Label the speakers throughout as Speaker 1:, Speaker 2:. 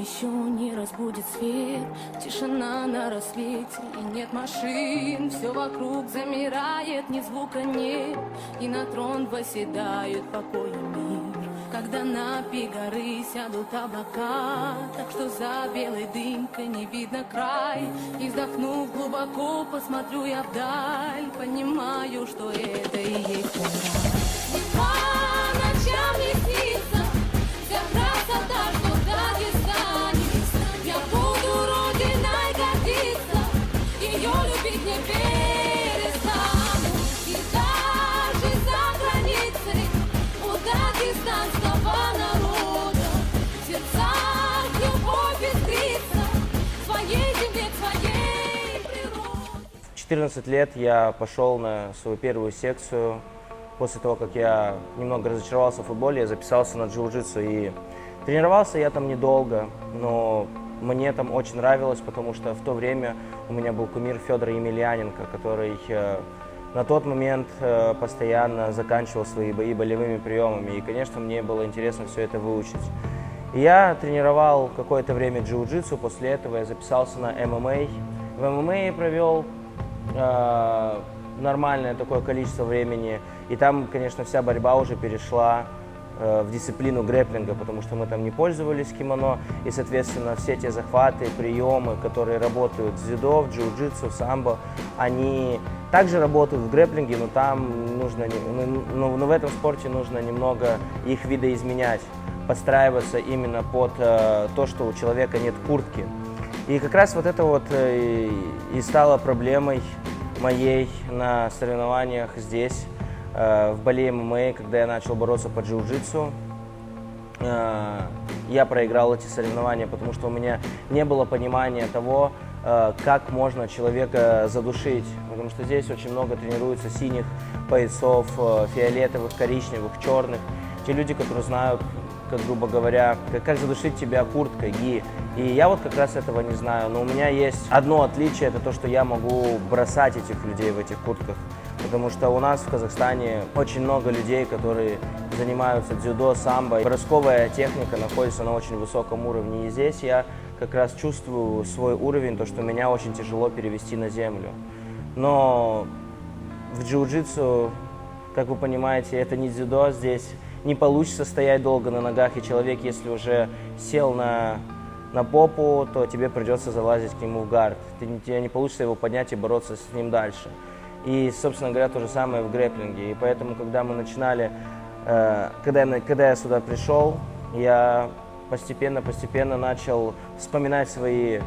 Speaker 1: еще не разбудит свет, тишина на рассвете, и нет машин. Все вокруг замирает, ни звука нет, и на трон восседают покоя мир. Когда на пик горы сядут облака, так что за белой дымкой не видно край. И вздохнув глубоко, посмотрю я вдаль, понимаю, что это и есть мой рай. По ночам не снится вся красота, что в Дагестане. Я буду родиной гордиться, ее любить не перестану. И даже за границей у дагестанского народа в сердцах любовь искрится к своей земле, к своей природе.
Speaker 2: В 14 лет я пошел на свою первую секцию. После того, как я немного разочаровался в футболе, я записался на джиу-джитсу. И тренировался я там недолго, но мне там очень нравилось, потому что в то время у меня был кумир Федор Емельяненко, который на тот момент постоянно заканчивал свои бои болевыми приемами. И, конечно, мне было интересно все это выучить. И я тренировал какое-то время джиу-джитсу, после этого я записался на ММА. В ММА я провел нормальное такое количество времени. И там, конечно, вся борьба уже перешла в дисциплину грэпплинга, потому что мы там не пользовались кимоно. И, соответственно, все те захваты, приемы, которые работают в дзюдо, в джиу-джитсу, в самбо, они также работают в грэпплинге, но там нужно, но в этом спорте нужно немного их видоизменять, подстраиваться именно под то, что у человека нет куртки. И как раз вот это вот и стало проблемой моей на соревнованиях здесь, в Бали ММА, когда я начал бороться по джиу-джитсу. Я проиграл эти соревнования, потому что у меня не было понимания того, как можно человека задушить. Потому что здесь очень много тренируется синих бойцов, фиолетовых, коричневых, черных. Те люди, которые знают, как, грубо говоря, как задушить тебя курткой, ги. И я вот как раз этого не знаю. Но у меня есть одно отличие, это то, что я могу бросать этих людей в этих куртках. Потому что у нас в Казахстане очень много людей, которые занимаются дзюдо, самбо. Бросковая техника находится на очень высоком уровне. И здесь я как раз чувствую свой уровень, то, что меня очень тяжело перевести на землю. Но в джиу-джитсу, как вы понимаете, это не дзюдо. Здесь не получится стоять долго на ногах, и человек, если уже сел на попу, то тебе придется залазить к нему в гард. Тебе не получится его поднять и бороться с ним дальше. И, собственно говоря, то же самое в грэпплинге. И поэтому, когда мы начинали, когда я сюда пришел, я постепенно начал вспоминать свои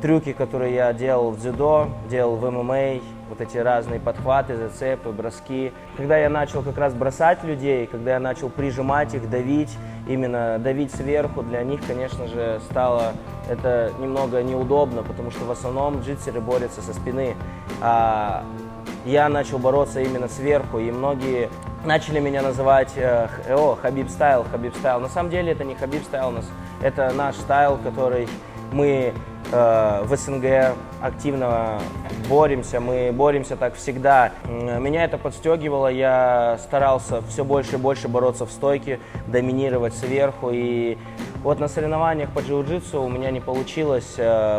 Speaker 2: трюки, которые я делал в дзюдо, делал в ММА, вот эти разные подхваты, зацепы, броски. Когда я начал как раз бросать людей, когда я начал прижимать их, давить, именно давить сверху, для них, конечно же, стало это немного неудобно, потому что в основном джитсеры борются со спины. А я начал бороться именно сверху, и многие начали меня называть Хабиб стайл, Хабиб стайл. На самом деле это не Хабиб стайл, это наш стайл, который мы в СНГ активно боремся, мы боремся так всегда. Меня это подстегивало, я старался все больше и больше бороться в стойке, доминировать сверху. И вот на соревнованиях по джиу-джитсу у меня не получилось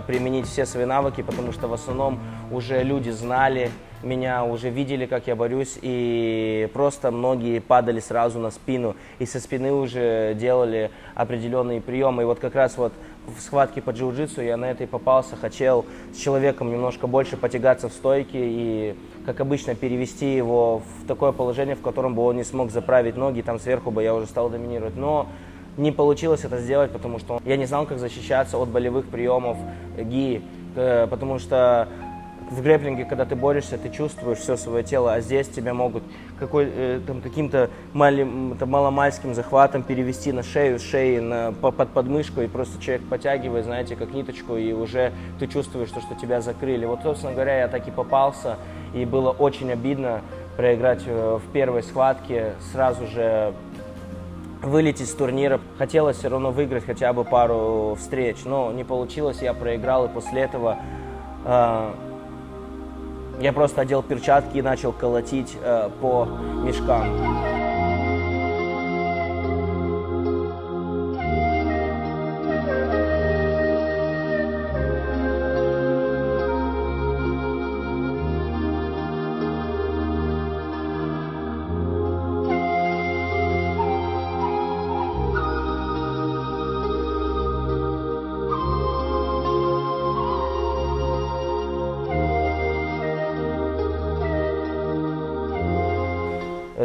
Speaker 2: применить все свои навыки, потому что в основном уже люди знали меня, уже видели, как я борюсь, и просто многие падали сразу на спину, и со спины уже делали определенные приемы. И вот как раз вот в схватке по джиу-джитсу я на это и попался, хотел с человеком немножко больше потягаться в стойке и, как обычно, перевести его в такое положение, в котором бы он не смог заправить ноги, там сверху бы я уже стал доминировать. Но не получилось это сделать, потому что я не знал, как защищаться от болевых приемов ги, потому что в грэпплинге, когда ты борешься, ты чувствуешь все свое тело, а здесь тебя могут каким-то маломальским захватом перевести на шею, с шеи под подмышку, и просто человек подтягивает, знаете, как ниточку, и уже ты чувствуешь, что тебя закрыли. Вот, собственно говоря, я так и попался, и было очень обидно проиграть в первой схватке, сразу же вылететь с турнира. Хотелось все равно выиграть хотя бы пару встреч, но не получилось, я проиграл, и после этого я просто одел перчатки и начал колотить по мешкам.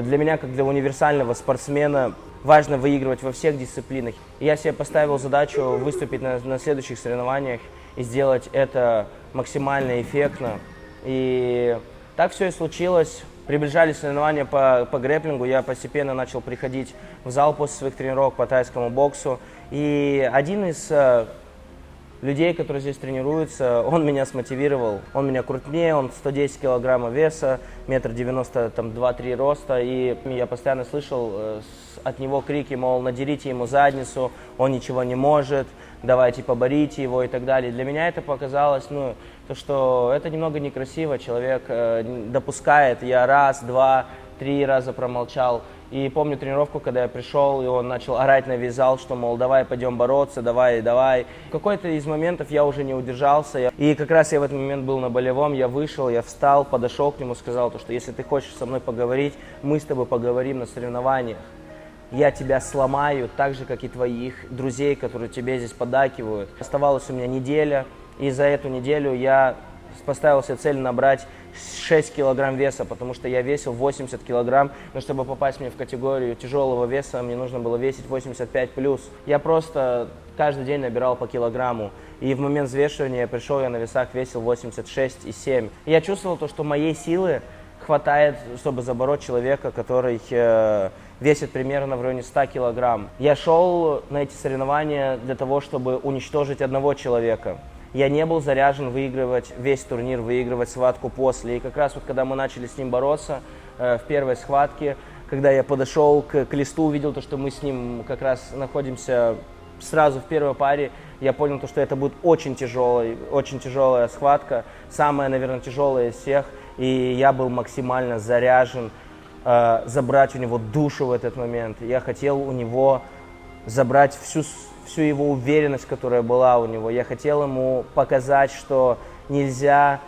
Speaker 2: Для меня, как для универсального спортсмена, важно выигрывать во всех дисциплинах. И я себе поставил задачу выступить на следующих соревнованиях и сделать это максимально эффектно. И так все и случилось. Приближались соревнования по грэпплингу, я постепенно начал приходить в зал после своих тренировок по тайскому боксу. И один из людей, которые здесь тренируются, он меня смотивировал. Он меня крупнее, он 110 килограммов веса, 1,90 м, 2-3 роста. И я постоянно слышал от него крики, мол, надерите ему задницу, он ничего не может, давайте поборите его и так далее. Для меня это показалось, то, что это немного некрасиво, человек допускает, я раз, два, 3 раза промолчал. И помню тренировку, когда я пришел, и он начал орать на весь зал, что, мол, давай пойдем бороться, давай. В какой-то из моментов я уже не удержался. И как раз я в этот момент был на болевом, я вышел, я встал, подошел к нему, сказал, что если ты хочешь со мной поговорить, мы с тобой поговорим на соревнованиях. Я тебя сломаю, так же, как и твоих друзей, которые тебе здесь поддакивают. Оставалась у меня неделя, и за эту неделю я поставил себе цель набрать 6 килограмм веса, потому что я весил 80 килограмм, но чтобы попасть мне в категорию тяжелого веса, мне нужно было весить 85+. Я просто каждый день набирал по килограмму, и в момент взвешивания я пришел, я на весах весил 86,7. И я чувствовал то, что моей силы хватает, чтобы забороть человека, который весит примерно в районе 100 килограмм. Я шел на эти соревнования для того, чтобы уничтожить одного человека. Я не был заряжен выигрывать весь турнир, выигрывать схватку после. И как раз вот когда мы начали с ним бороться в первой схватке, когда я подошел к листу, увидел то, что мы с ним как раз находимся сразу в первой паре, я понял то, что это будет очень тяжелая схватка, самая, наверное, тяжелая из всех. И я был максимально заряжен забрать у него душу в этот момент. Я хотел у него забрать всю его уверенность, которая была у него. Я хотел ему показать, что нельзя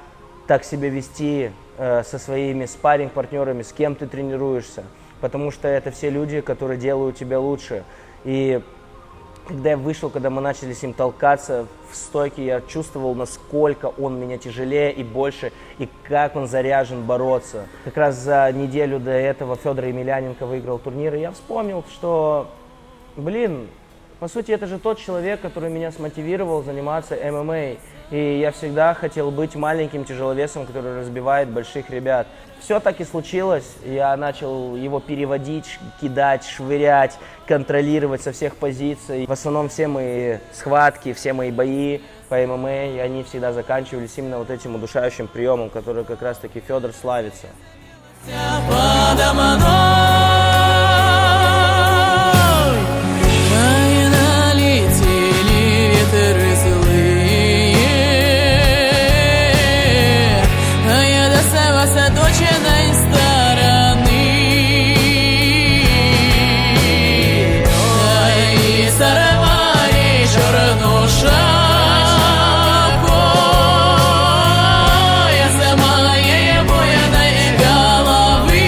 Speaker 2: так себя вести со своими спарринг-партнерами, с кем ты тренируешься, потому что это все люди, которые делают тебя лучше. И когда я вышел, когда мы начали с ним толкаться в стойке, я чувствовал, насколько он меня тяжелее и больше, и как он заряжен бороться. Как раз за неделю до этого Федор Емельяненко выиграл турнир, и я вспомнил, что, по сути, это же тот человек, который меня смотивировал заниматься ММА. И я всегда хотел быть маленьким тяжеловесом, который разбивает больших ребят. Все так и случилось. Я начал его переводить, кидать, швырять, контролировать со всех позиций. В основном все мои схватки, все мои бои по ММА, они всегда заканчивались именно вот этим удушающим приемом, который как раз-таки Федор славится.
Speaker 1: Сосредоточенной стороны, и сорвали черную шапку с моей буйной головы.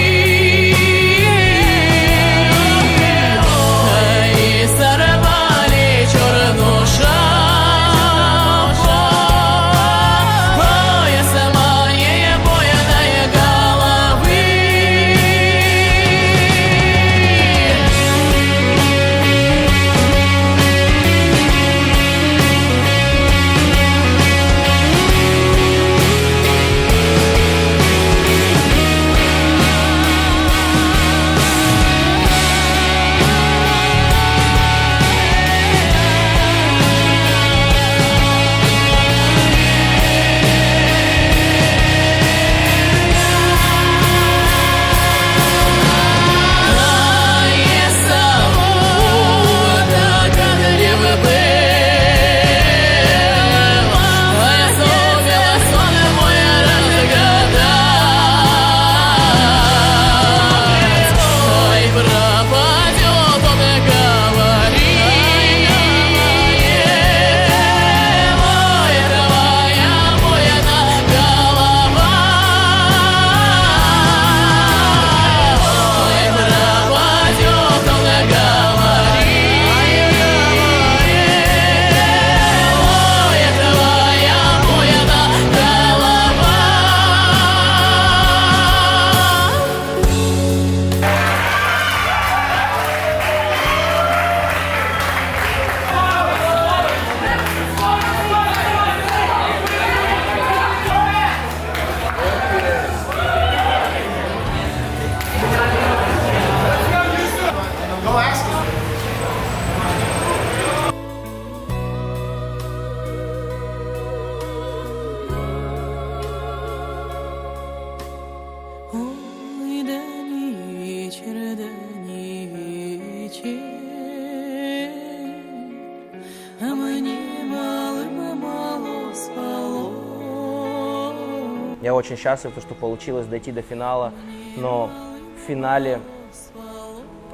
Speaker 2: Я очень счастлив, что получилось дойти до финала, но в финале,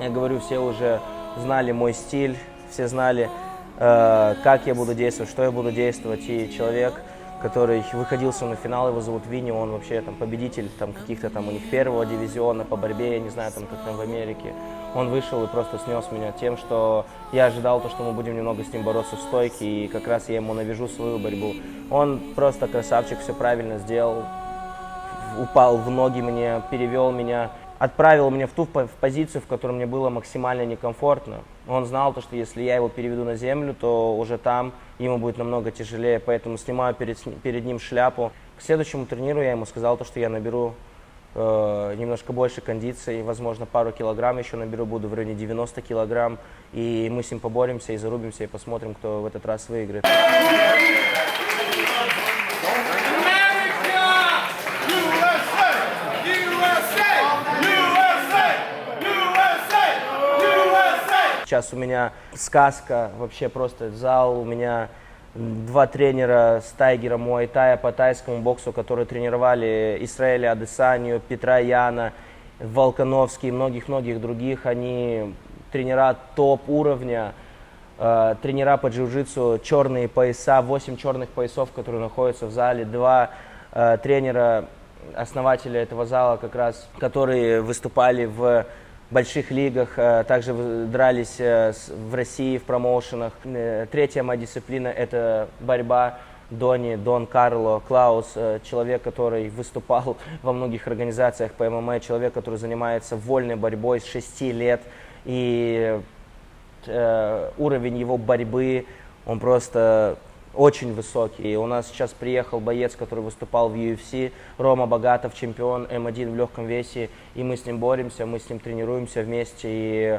Speaker 2: я говорю, все уже знали мой стиль, все знали, как я буду действовать, что я буду действовать, и человек, который выходил со мной в финал, его зовут Винни, он вообще там победитель там каких-то там у них первого дивизиона по борьбе, я не знаю, там как там в Америке. Он вышел и просто снес меня тем, что я ожидал то, что мы будем немного с ним бороться в стойке, и как раз я ему навяжу свою борьбу. Он просто красавчик, все правильно сделал, упал в ноги мне, перевел меня, отправил меня в ту позицию, в которой мне было максимально некомфортно. Он знал, то, что если я его переведу на землю, то уже там ему будет намного тяжелее, поэтому снимаю перед ним шляпу. К следующему турниру я ему сказал, то, что я наберу немножко больше кондиций, возможно, пару килограмм еще наберу, буду в районе 90 килограмм, и мы с ним поборемся и зарубимся, и посмотрим, кто в этот раз выиграет. Сейчас у меня сказка, вообще просто зал, у меня 2 тренера с Тайгера Муай-Тая по тайскому боксу, которые тренировали Исраэля Адесанию, Петра Яна, Волконовский и многих-многих других. Они тренера топ-уровня, тренера по джиу-джитсу, черные пояса, 8 черных поясов, которые находятся в зале, 2 тренера, основателя этого зала, как раз, которые выступали в больших лигах, также дрались в России в промоушенах. Третья моя дисциплина – это борьба. Дон Карло Клаус, человек, который выступал во многих организациях по ММА, человек, который занимается вольной борьбой с 6 лет. И уровень его борьбы, он просто очень высокий. И у нас сейчас приехал боец, который выступал в UFC, Рома Богатов, чемпион М1 в легком весе, и мы с ним боремся, мы с ним тренируемся вместе, и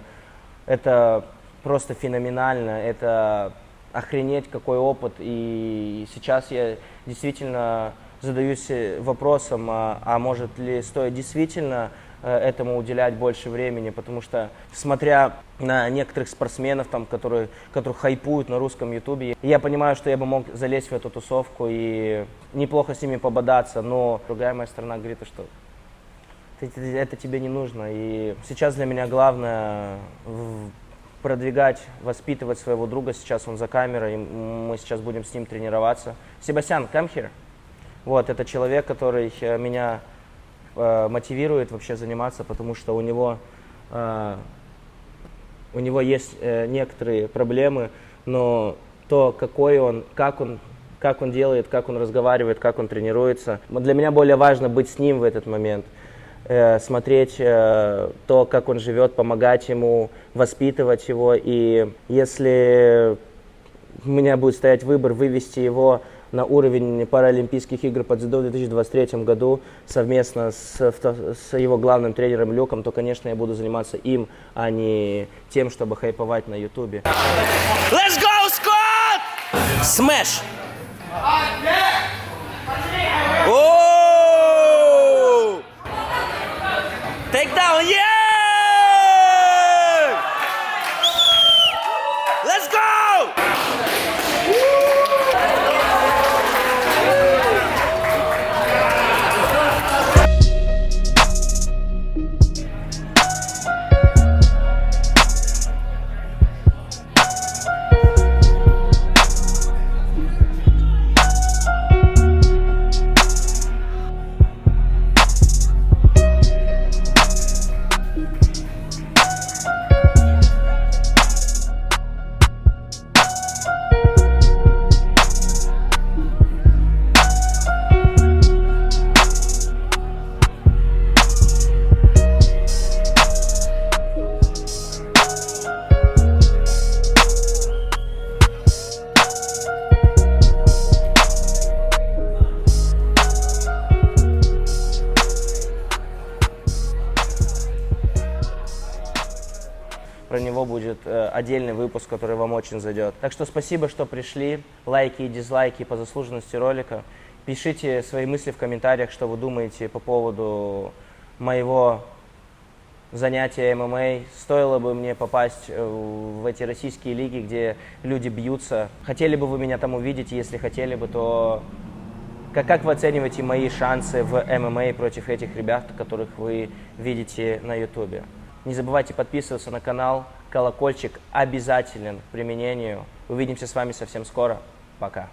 Speaker 2: это просто феноменально, это охренеть какой опыт. И сейчас я действительно задаюсь вопросом, а может ли стоит действительно этому уделять больше времени, потому что, смотря на некоторых спортсменов, там, которые хайпуют на русском ютубе, я понимаю, что я бы мог залезть в эту тусовку и неплохо с ними пободаться, но другая моя сторона говорит, что это тебе не нужно. И сейчас для меня главное продвигать, воспитывать своего друга. Сейчас он за камерой, и мы сейчас будем с ним тренироваться. Себастьян, come here. Вот, это человек, который меня мотивирует вообще заниматься, потому что у него есть некоторые проблемы, но то, какой он, как он делает, как он разговаривает, как он тренируется. Для меня более важно быть с ним в этот момент, смотреть то, как он живет, помогать ему, воспитывать его. И если у меня будет стоять выбор вывести его на уровень Паралимпийских игр по дзюдо в 2023 году совместно с его главным тренером Люком, то, конечно, я буду заниматься им, а не тем, чтобы хайповать на ютубе.
Speaker 3: Let's go, Scott! Smash! Oh! Take down, yeah! Let's go!
Speaker 2: Про него будет отдельный выпуск, который вам очень зайдет. Так что спасибо, что пришли. Лайки и дизлайки по заслуженности ролика. Пишите свои мысли в комментариях, что вы думаете по поводу моего занятия ММА. Стоило бы мне попасть в эти российские лиги, где люди бьются. Хотели бы вы меня там увидеть? Если хотели бы, то Как вы оцениваете мои шансы в ММА против этих ребят, которых вы видите на ютубе? Не забывайте подписываться на канал, колокольчик обязателен к применению. Увидимся с вами совсем скоро. Пока.